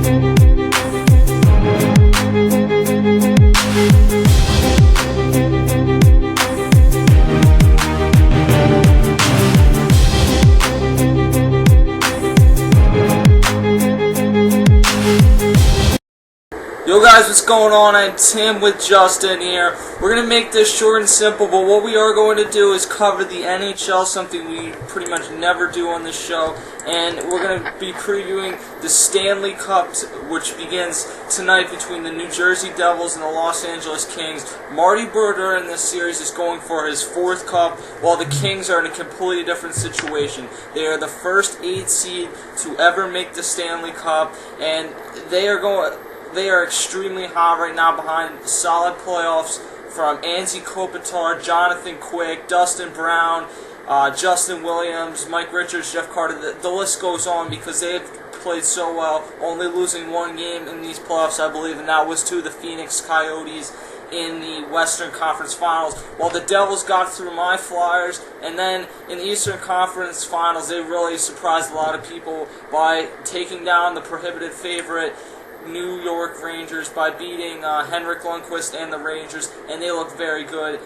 Yo guys, what's going on? I'm Tim with Justin here. We're going to make this short and simple, but what we are going to do is cover the NHL, something we pretty much never do on this show, and we're going to be previewing the Stanley Cup, which begins tonight between the New Jersey Devils and the Los Angeles Kings. Marty Brodeur in this series is going for his fourth cup, while the Kings are in a completely different situation. They are the first 8 seed to ever make the Stanley Cup, and they are extremely hot right now behind solid playoffs from Anze Kopitar, Jonathan Quick, Dustin Brown, Justin Williams, Mike Richards, Jeff Carter. The list goes on because they have played so well, only losing one game in these playoffs, I believe, and that was to the Phoenix Coyotes in the Western Conference Finals, while the Devils got through my Flyers, and then in the Eastern Conference Finals, they really surprised a lot of people by taking down the prohibited favorite New York Rangers by beating Henrik Lundqvist and the Rangers, and they look very good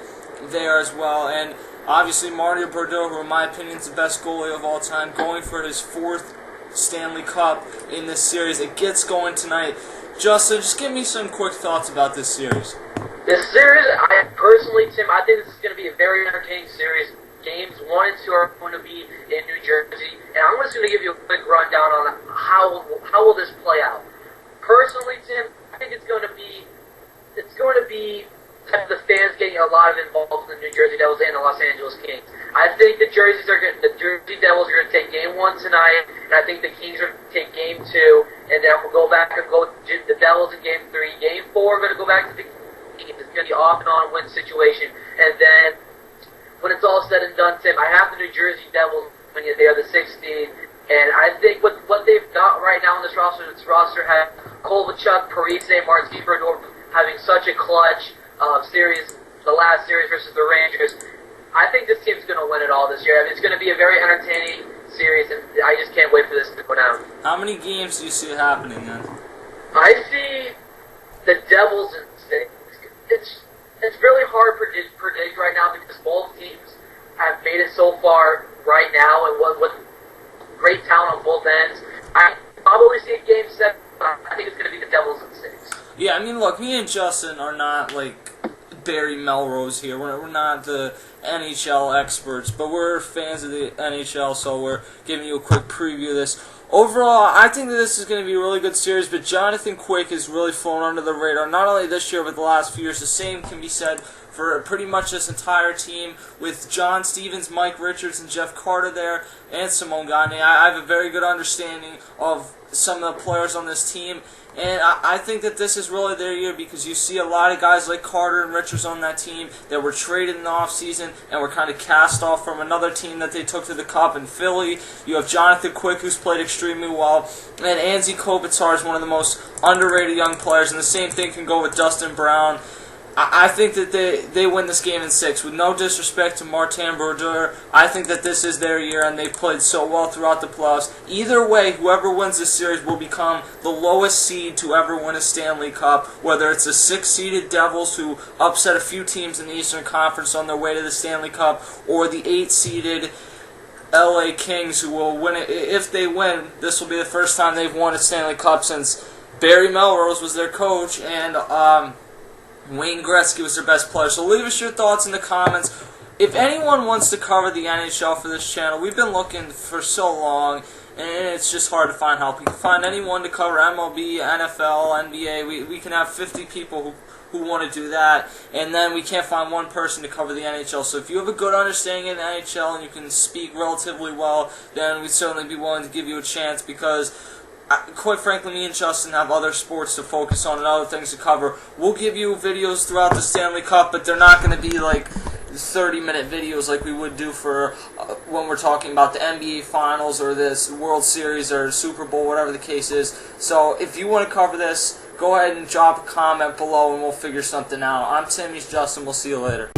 there as well. And obviously Marty Brodeur, who in my opinion is the best goalie of all time, going for his 4th Stanley Cup in this series. It gets going tonight. Justin, just give me some quick thoughts about this series. This series, I personally, Tim, I think this is going to be a very entertaining series. Games 1 and 2 are going to be in New Jersey, and I'm just going to give you a quick rundown on how will this play out. Personally, Tim, I think it's going to be the fans getting a lot of involved in the New Jersey Devils and the Los Angeles Kings. I think the Jersey Devils are going to take Game 1 tonight, and I think the Kings are going to take Game 2, and then we'll go back and go the Devils in Game 3. Game 4 are going to go back to the Kings. It's going to be off and on win situation, and then when it's all said and done, Tim, I have the New Jersey Devils when they are the 6th seed. And I think what they've got right now in this roster has Kovalchuk, Parise, Martin Brodeur having such a clutch series, the last series versus the Rangers. I think this team's going to win it all this year. I mean, it's going to be a very entertaining series, and I just can't wait for this to go down. How many games do you see it happening then? I see the Devils in 6. It's really hard to predict right now because both teams have made it so far right now, and what great talent on both ends. I probably see a Game 7. I think it's going to be the Devils in 6. Yeah, I mean, look, me and Justin are not like Barry Melrose here. We're not the NHL experts, but we're fans of the NHL, so we're giving you a quick preview of this. Overall, I think that this is going to be a really good series, but Jonathan Quick has really flown under the radar, not only this year, but the last few years. The same can be said for pretty much this entire team, with John Stevens, Mike Richards, and Jeff Carter there, and Simon Gagne. I have a very good understanding of some of the players on this team, and I think that this is really their year because you see a lot of guys like Carter and Richards on that team that were traded in the offseason and were kind of cast off from another team that they took to the Cup in Philly. You have Jonathan Quick, who's played extremely well, and Anze Kopitar is one of the most underrated young players, and the same thing can go with Dustin Brown. I think that they win this game in 6. With no disrespect to Martin Brodeur, I think that this is their year, and they played so well throughout the playoffs. Either way, whoever wins this series will become the lowest seed to ever win a Stanley Cup, whether it's the 6-seeded Devils, who upset a few teams in the Eastern Conference on their way to the Stanley Cup, or the 8-seeded LA Kings, who will win it. If they win, this will be the first time they've won a Stanley Cup since Barry Melrose was their coach, and Wayne Gretzky was their best player. So leave us your thoughts in the comments. If anyone wants to cover the NHL for this channel, we've been looking for so long, and it's just hard to find help. We can find anyone to cover MLB, NFL, NBA. We can have 50 people who want to do that, and then we can't find one person to cover the NHL. So if you have a good understanding of the NHL and you can speak relatively well, then we'd certainly be willing to give you a chance, because quite frankly, me and Justin have other sports to focus on and other things to cover. We'll give you videos throughout the Stanley Cup, but they're not going to be like 30-minute videos like we would do for when we're talking about the NBA Finals or this World Series or Super Bowl, whatever the case is. So if you want to cover this, go ahead and drop a comment below and we'll figure something out. I'm Tim, he's Justin. We'll see you later.